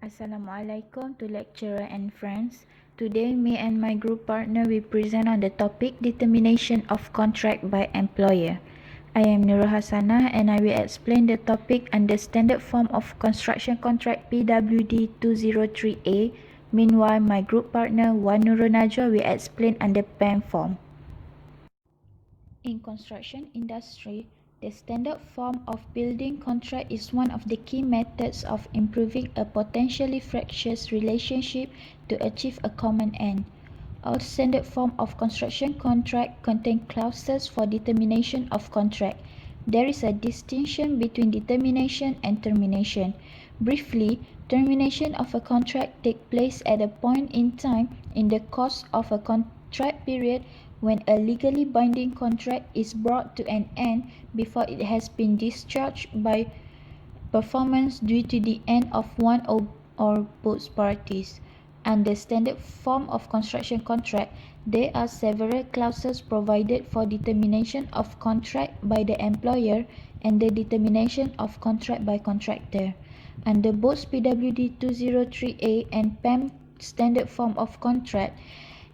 Assalamualaikum to lecturer and friends. Today, me and my group partner will present on the topic Determination of Contract by Employer. I am Nurul Hasanah and I will explain the topic under Standard Form of Construction Contract PWD 203A. Meanwhile, my group partner Wan Nurul Najwa will explain under PAM form. In construction industry, the standard form of building contract is one of the key methods of improving a potentially fractious relationship to achieve a common end. All standard form of construction contract contain clauses for determination of contract. There is a distinction between determination and termination. Briefly, termination of a contract takes place at a point in time in the course of a contract period when a legally binding contract is brought to an end before it has been discharged by performance due to the end of one or both parties. Under standard form of construction contract, there are several clauses provided for determination of contract by the employer and the determination of contract by contractor. Under both PWD 203A and PAM standard form of contract,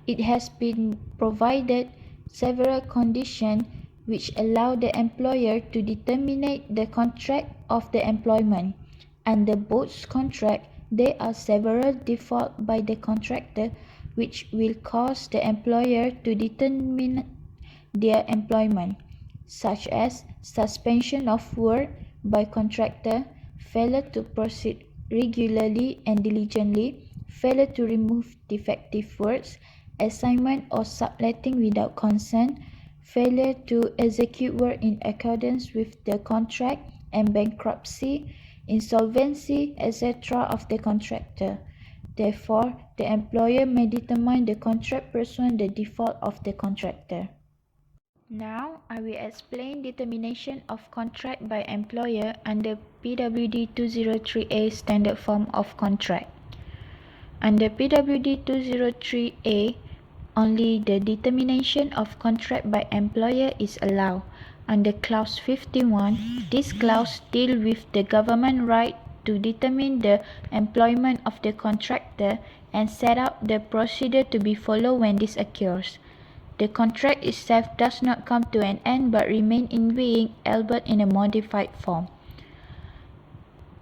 it has been provided several conditions which allow the employer to determine the contract of the employment. Under both contracts, there are several defaults by the contractor which will cause the employer to determine their employment, such as suspension of work by contractor, failure to proceed regularly and diligently, failure to remove defective works, assignment or subletting without consent, failure to execute work in accordance with the contract, and bankruptcy, insolvency, etc. of the contractor. Therefore, the employer may determine the contract pursuant the default of the contractor. Now, I will explain determination of contract by employer under PWD 203A standard form of contract. Under PWD 203A, only the determination of contract by employer is allowed. Under Clause 51, this clause deals with the government right to determine the employment of the contractor and set out the procedure to be followed when this occurs. The contract itself does not come to an end but remain in being, albeit in a modified form.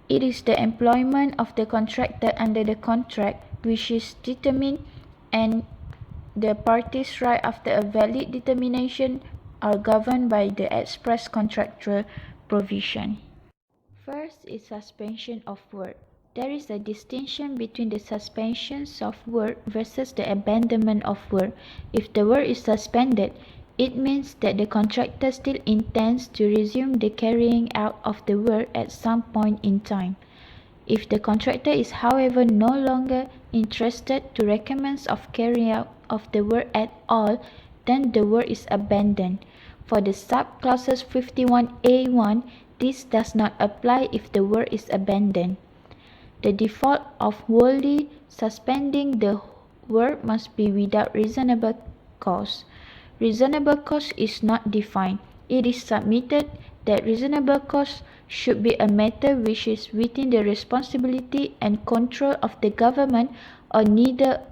It is the employment of the contractor under the contract which is determined, and the parties' rights after a valid determination are governed by the express contractual provision. First is suspension of work. There is a distinction between the suspensions of work versus the abandonment of work. If the work is suspended, it means that the contractor still intends to resume the carrying out of the work at some point in time. If the contractor is, however, no longer interested to recommence of carrying out of the work at all, then the work is abandoned. For the subclauses 51A1, this does not apply if the work is abandoned. The default of wholly suspending the work must be without reasonable cause. Reasonable cause is not defined. It is submitted that reasonable cause should be a matter which is within the responsibility and control of the government or neither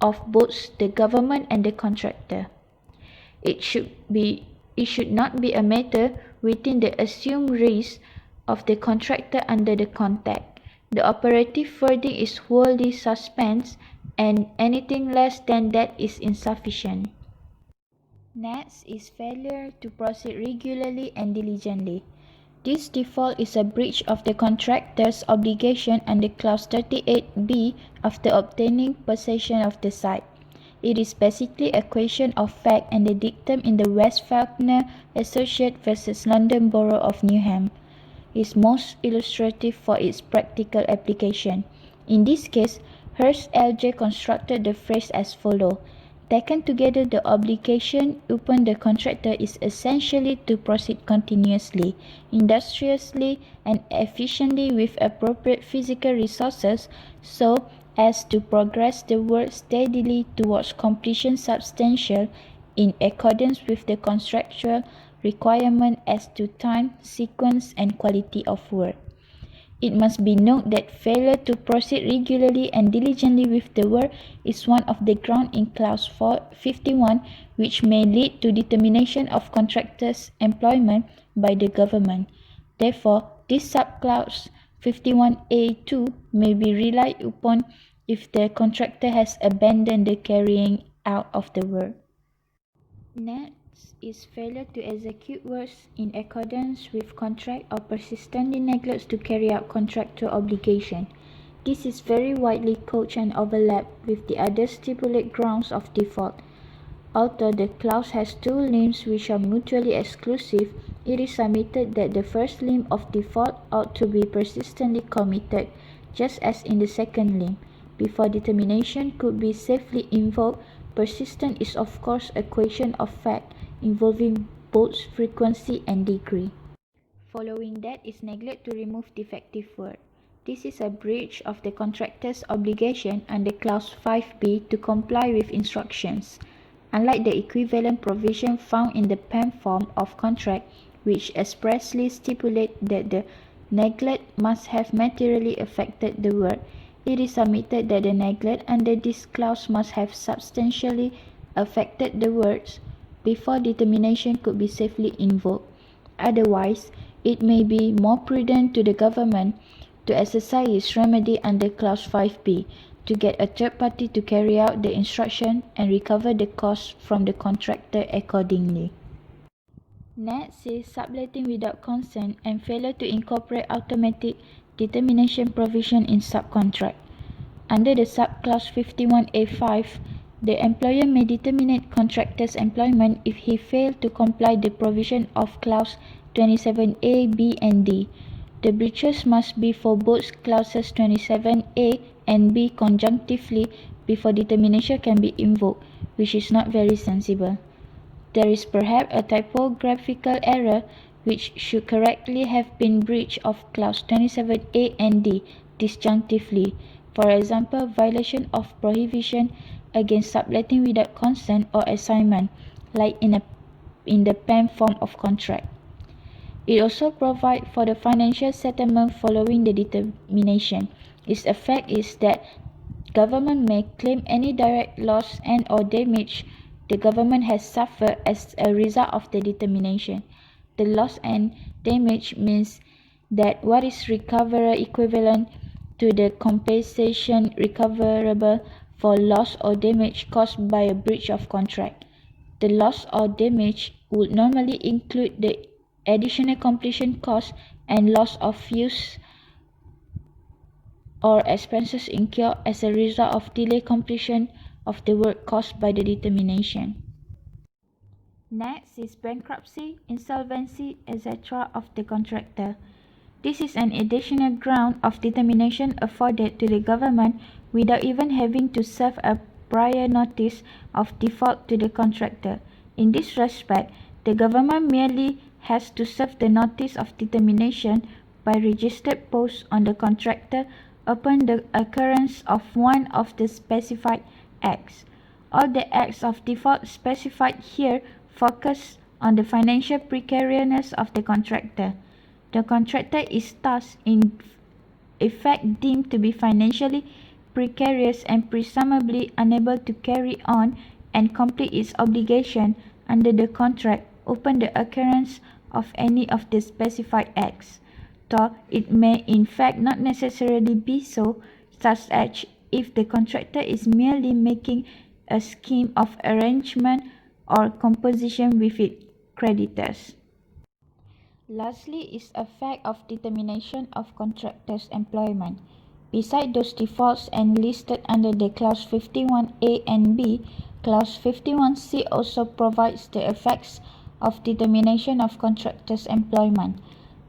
of both the government and the contractor. It should not be a matter within the assumed risk of the contractor under the contract. The operative wording is wholly suspends, and anything less than that is insufficient. Next is failure to proceed regularly and diligently. This default is a breach of the contractor's obligation under Clause 38B after obtaining possession of the site. It is basically a question of fact and the dictum in the West Falkner Associate versus London Borough of Newham is most illustrative for its practical application. In this case, Hearst LJ constructed the phrase as follows. Taken together, the obligation upon the contractor is essentially to proceed continuously, industriously, and efficiently with appropriate physical resources so as to progress the work steadily towards completion substantial in accordance with the contractual requirement as to time, sequence, and quality of work. It must be noted that failure to proceed regularly and diligently with the work is one of the grounds in Clause 51 which may lead to determination of contractor's employment by the government. Therefore, this subclause 51A2 may be relied upon if the contractor has abandoned the carrying out of the work. Next is failure to execute works in accordance with contract or persistently neglects to carry out contractual obligation. This is very widely couched and overlapped with the other stipulated grounds of default. Although the clause has two limbs which are mutually exclusive, it is submitted that the first limb of default ought to be persistently committed, just as in the second limb. Before determination could be safely invoked, persistent is of course a question of fact involving both frequency and degree. Following that is neglect to remove defective work. This is a breach of the contractor's obligation under Clause 5b to comply with instructions. Unlike the equivalent provision found in the PEM form of contract, which expressly stipulates that the neglect must have materially affected the work, it is submitted that the neglect under this clause must have substantially affected the works before determination could be safely invoked. Otherwise, it may be more prudent to the government to exercise its remedy under Clause 5b to get a third party to carry out the instruction and recover the cost from the contractor accordingly. Next is subletting without consent and failure to incorporate automatic determination provision in subcontract. Under the subclause 51A5, the employer may determinate contractor's employment if he failed to comply the provision of clause 27A, B and D. The breaches must be for both clauses 27A and B conjunctively before determination can be invoked, which is not very sensible. There is perhaps a typographical error which should correctly have been breach of clause 27A and D disjunctively. For example, violation of prohibition against subletting without consent or assignment, like in the PEM form of contract. It also provides for the financial settlement following the determination. Its effect is that government may claim any direct loss and or damage the government has suffered as a result of the determination. The loss and damage means that what is recoverable equivalent to the compensation recoverable for loss or damage caused by a breach of contract. The loss or damage would normally include the additional completion cost and loss of use or expenses incurred as a result of delayed completion of the work caused by the determination. Next is bankruptcy, insolvency, etc. of the contractor. This is an additional ground of determination afforded to the government without even having to serve a prior notice of default to the contractor. In this respect, the government merely has to serve the notice of determination by registered post on the contractor upon the occurrence of one of the specified acts. All the acts of default specified here focus on the financial precariousness of the contractor. The contractor is thus in effect deemed to be financially precarious and presumably unable to carry on and complete its obligation under the contract upon the occurrence of any of the specified acts. Though it may in fact not necessarily be so, such as if the contractor is merely making a scheme of arrangement or composition with its creditors. Lastly is effect of determination of contractor's employment. Besides those defaults enlisted under the clause 51A and B, clause 51C also provides the effects of determination of contractor's employment.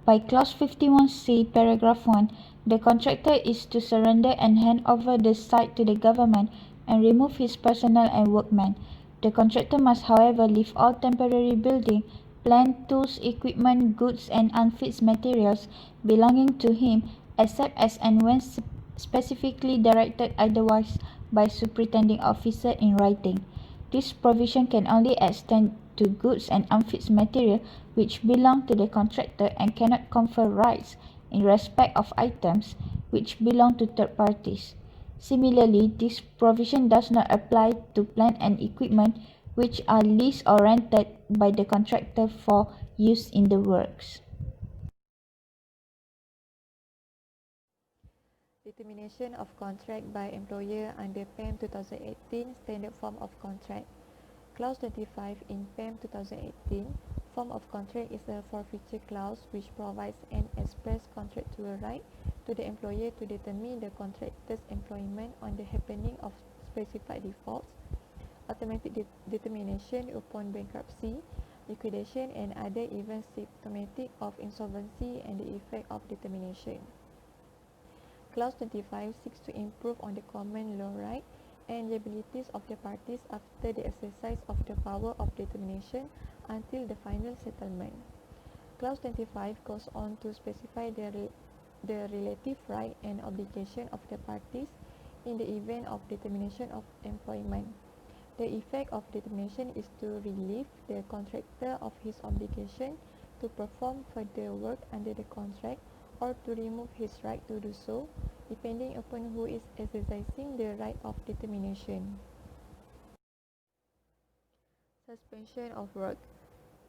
By clause 51C, paragraph 1, the contractor is to surrender and hand over the site to the government and remove his personnel and workmen. The contractor must, however, leave all temporary building, plant, tools, equipment, goods, and unfixed materials belonging to him, except as and when specifically directed otherwise by superintending officer in writing. This provision can only extend to goods and unfixed material which belong to the contractor and cannot confer rights in respect of items which belong to third parties. Similarly, this provision does not apply to plant and equipment which are leased or rented by the contractor for use in the works. Determination of contract by employer under PAM 2018 Standard Form of Contract. Clause 25 in PAM 2018 Form of Contract is a forfeiture clause which provides an express contractual right to the employer to determine the contractor's employment on the happening of specified defaults, automatic determination upon bankruptcy, liquidation and other events symptomatic of insolvency and the effect of determination. Clause 25 seeks to improve on the common law right and liabilities of the parties after the exercise of the power of determination until the final settlement. Clause 25 goes on to specify the relative right and obligation of the parties in the event of determination of employment. The effect of determination is to relieve the contractor of his obligation to perform further work under the contract or to remove his right to do so, depending upon who is exercising the right of determination. Suspension of work.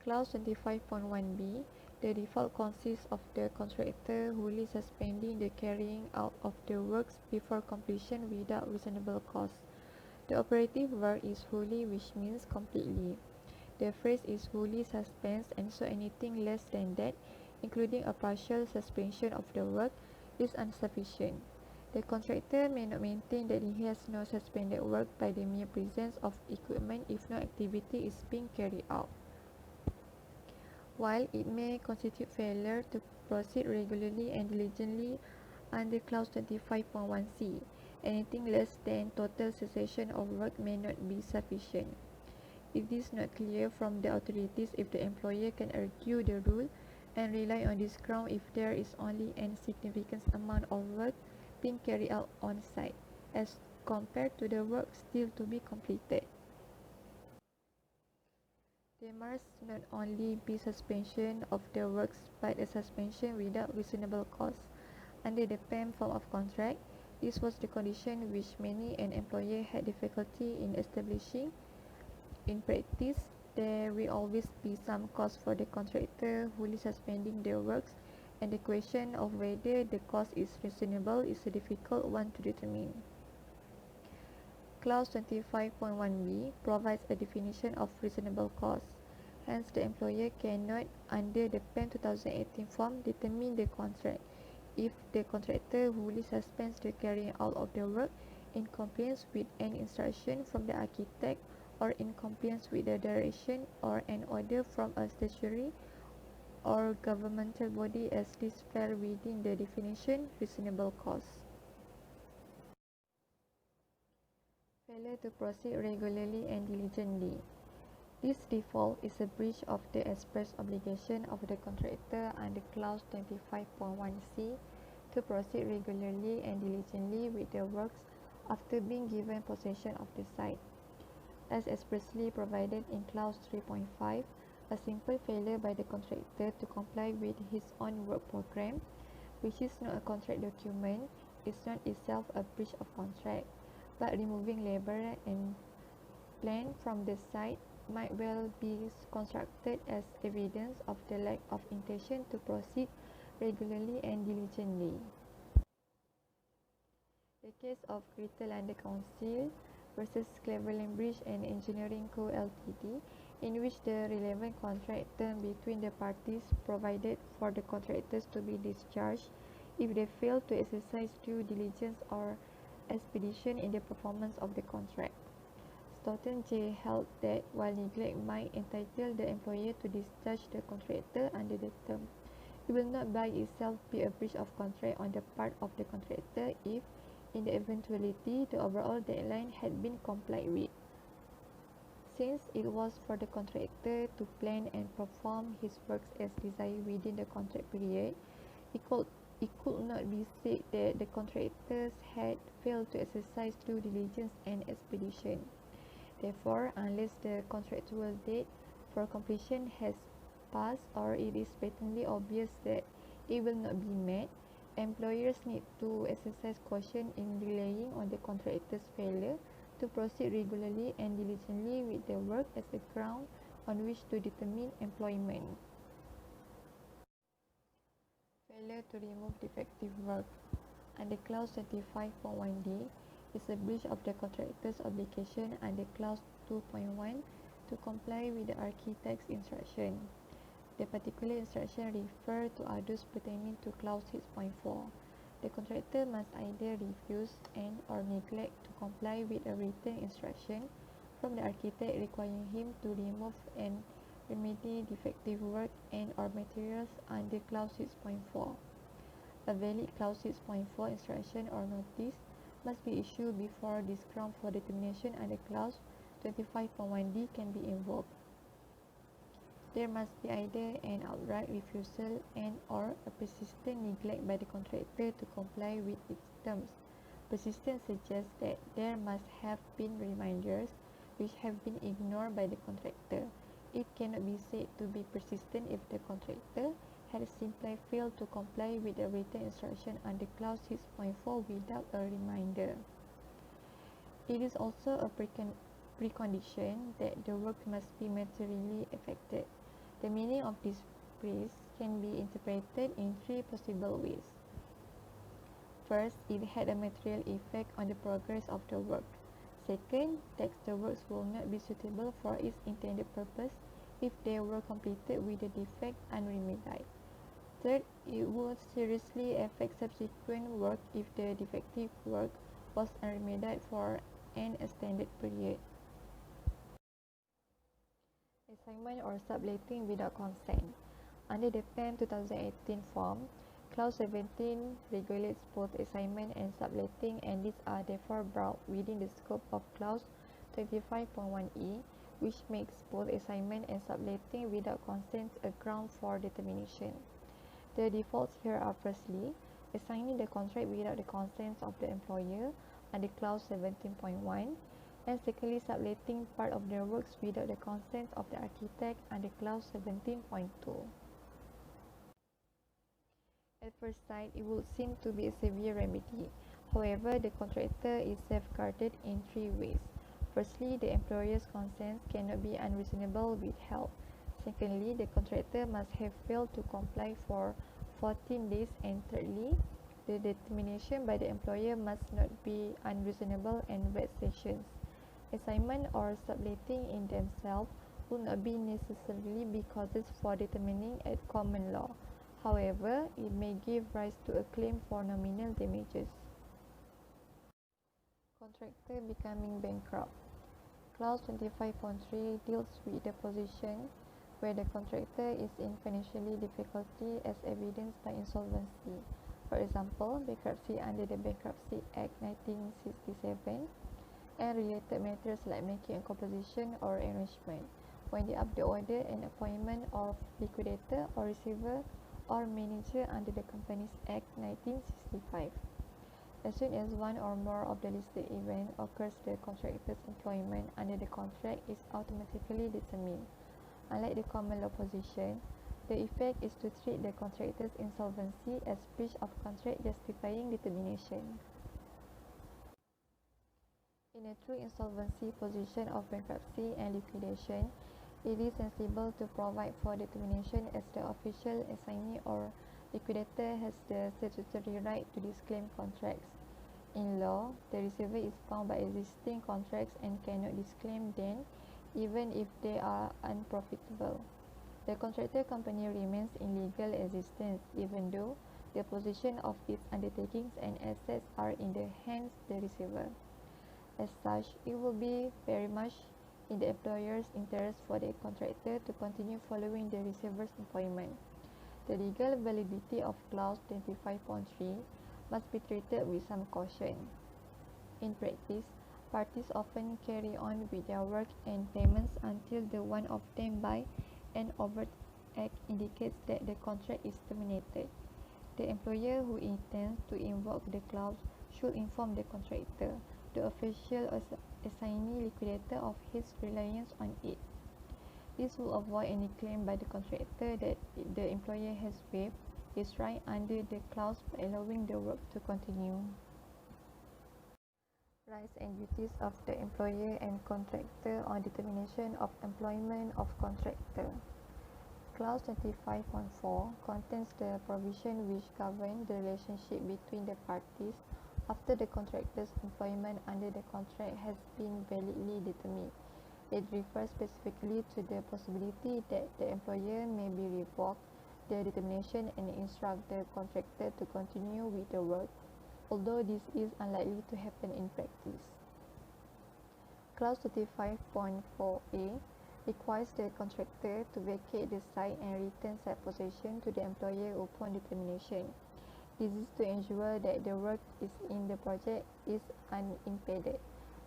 Clause 25.1b. The default consists of the contractor wholly suspending the carrying out of the works before completion without reasonable cause. The operative verb is wholly, which means completely. The phrase is wholly suspends, and so anything less than that, including a partial suspension of the work, is insufficient. The contractor may not maintain that he has no suspended work by the mere presence of equipment if no activity is being carried out. While it may constitute failure to proceed regularly and diligently under Clause 25.1c, anything less than total cessation of work may not be sufficient. It is not clear from the authorities if the employer can argue the rule and rely on this ground if there is only an insignificant amount of work being carried out on site, as compared to the work still to be completed. There must not only be suspension of the works but a suspension without reasonable cause. Under the PAM form of contract, this was the condition which many an employer had difficulty in establishing. In practice, there will always be some cause for the contractor wholly suspending their works, and the question of whether the cause is reasonable is a difficult one to determine. Clause 25.1b provides a definition of reasonable cause. Hence, the employer cannot, under the PAM 2018 form, determine the contract if the contractor wholly suspends the carrying out of the work in compliance with an instruction from the architect or in compliance with the direction or an order from a statutory or governmental body as this fell within the definition reasonable cause. Failure to proceed regularly and diligently. This default is a breach of the express obligation of the contractor under Clause 25.1c to proceed regularly and diligently with the works after being given possession of the site. As expressly provided in Clause 3.5, a simple failure by the contractor to comply with his own work program, which is not a contract document, is not itself a breach of contract, but removing labor and plant from the site might well be construed as evidence of the lack of intention to proceed regularly and diligently. The case of Greater London Council versus Cleveland Bridge and Engineering Co. Ltd., in which the relevant contract term between the parties provided for the contractors to be discharged if they fail to exercise due diligence or expedition in the performance of the contract. Stoughton J. held that while neglect might entitle the employer to discharge the contractor under the term, it will not by itself be a breach of contract on the part of the contractor if, in the eventuality, the overall deadline had been complied with. Since it was for the contractor to plan and perform his works as desired within the contract period, it could not be said that the contractors had failed to exercise due diligence and expedition. Therefore, unless the contractual date for completion has passed or it is patently obvious that it will not be met, employers need to exercise caution in relying on the contractor's failure to proceed regularly and diligently with their work as a ground on which to determine employment. Failure to remove defective work under clause 25.1d is a breach of the contractor's obligation under clause 2.1 to comply with the architect's instruction. The particular instruction refers to others pertaining to clause 6.4. The contractor must either refuse and or neglect to comply with a written instruction from the architect requiring him to remove and remedy defective work and or materials under clause 6.4. A valid clause 6.4 instruction or notice must be issued before this ground for determination under clause 25.1d can be invoked. There must be either an outright refusal and or a persistent neglect by the contractor to comply with its terms. Persistence suggests that there must have been reminders which have been ignored by the contractor. It cannot be said to be persistent if the contractor had simply failed to comply with a written instruction under clause 6.4 without a reminder. It is also a precondition that the work must be materially affected. The meaning of this phrase can be interpreted in three possible ways. First, it had a material effect on the progress of the work. Second, that the works will not be suitable for its intended purpose if they were completed with the defect unremedied. Third, it would seriously affect subsequent work if the defective work was unremedied for an extended period. Assignment or subletting without consent. Under the PAM 2018 form, Clause 17 regulates both assignment and subletting, and these are therefore brought within the scope of Clause 25.1e, which makes both assignment and subletting without consent a ground for determination. The defaults here are firstly, assigning the contract without the consent of the employer under Clause 17.1, and secondly, subletting part of their works without the consent of the architect under Clause 17.2. At first sight, it would seem to be a severe remedy. However, the contractor is safeguarded in three ways. Firstly, the employer's consent cannot be unreasonably withheld. Secondly, the contractor must have failed to comply for 14 days. And thirdly, the determination by the employer must not be unreasonable and vexatious. Assignment or subletting in themselves would not be necessarily be causes for determining at common law. However, it may give rise to a claim for nominal damages. Contractor becoming bankrupt. Clause 25.3 deals with the position where the contractor is in financial difficulty as evidenced by insolvency. For example, bankruptcy under the Bankruptcy Act 1967 and related matters like making a composition or arrangement, winding up the order and appointment of liquidator or receiver or manager under the Companies Act 1965. As soon as one or more of the listed events occurs, the contractor's employment under the contract is automatically determined. Unlike the common law position, the effect is to treat the contractor's insolvency as breach of contract justifying determination. In a true insolvency position of bankruptcy and liquidation, it is sensible to provide for determination as the official assignee or liquidator has the statutory right to disclaim contracts. In law, the receiver is bound by existing contracts and cannot disclaim them even if they are unprofitable. The contractor company remains in legal existence even though the position of its undertakings and assets are in the hands of the receiver. As such, it will be very much in the employer's interest for the contractor to continue following the receiver's employment. The legal validity of Clause 25.3 must be treated with some caution. In practice, parties often carry on with their work and payments until the one of them by an overt act indicates that the contract is terminated. The employer who intends to invoke the clause should inform the contractor, the official assignee liquidator, of his reliance on it. This will avoid any claim by the contractor that the employer has waived his right under the clause by allowing the work to continue. Rights and duties of the employer and contractor on determination of employment of contractor. Clause 25.4 contains the provision which govern the relationship between the parties after the contractor's employment under the contract has been validly determined. It refers specifically to the possibility that the employer may be revoked the determination and instruct the contractor to continue with the work, although this is unlikely to happen in practice. Clause 35.4a requires the contractor to vacate the site and return site possession to the employer upon determination. This is to ensure that the work in the project is unimpeded.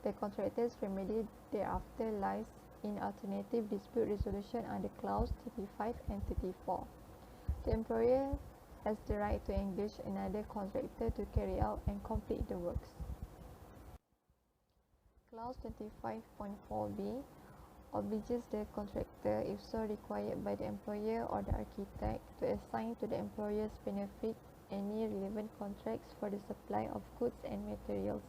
The contractor's remedy thereafter lies in alternative dispute resolution under clause 35 and 34. The employer has the right to engage another contractor to carry out and complete the works. Clause 25.4b obliges the contractor, if so required by the employer or the architect, to assign to the employer's benefit any relevant contracts for the supply of goods and materials.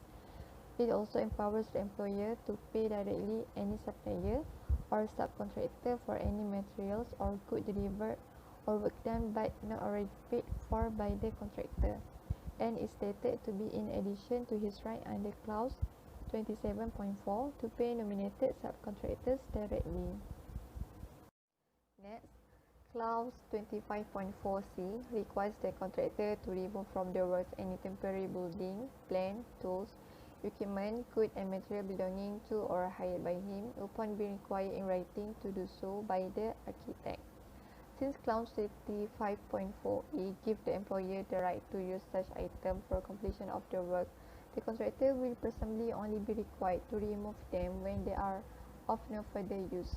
It also empowers the employer to pay directly any supplier or subcontractor for any materials or goods delivered or work done but not already paid for by the contractor, and is stated to be in addition to his right under clause 27.4 to pay nominated subcontractors directly. Next, clause 25.4c requires the contractor to remove from the works any temporary building, plant, tools, equipment, goods and material belonging to or hired by him upon being required in writing to do so by the architect. Since clause 35.4a gives the employer the right to use such items for completion of the work, the contractor will presumably only be required to remove them when they are of no further use.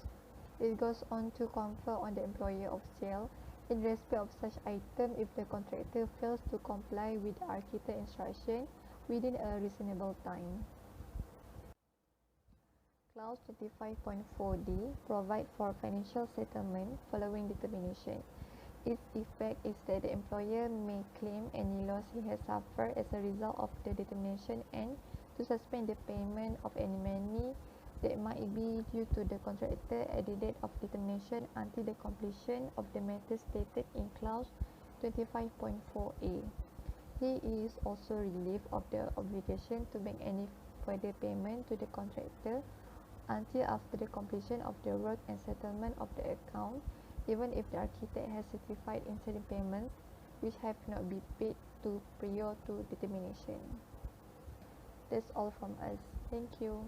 It goes on to confer on the employer of sale in respect of such item if the contractor fails to comply with the architect instruction within a reasonable time. Clause 25.4d provides for financial settlement following determination. Its effect is that the employer may claim any loss he has suffered as a result of the determination and to suspend the payment of any money that might be due to the contractor at the date of determination until the completion of the matter stated in clause 25.4a. He is also relieved of the obligation to make any further payment to the contractor until after the completion of the work and settlement of the account, even if the architect has certified in certain payments which have not been paid to prior to determination. That's all from us. Thank you.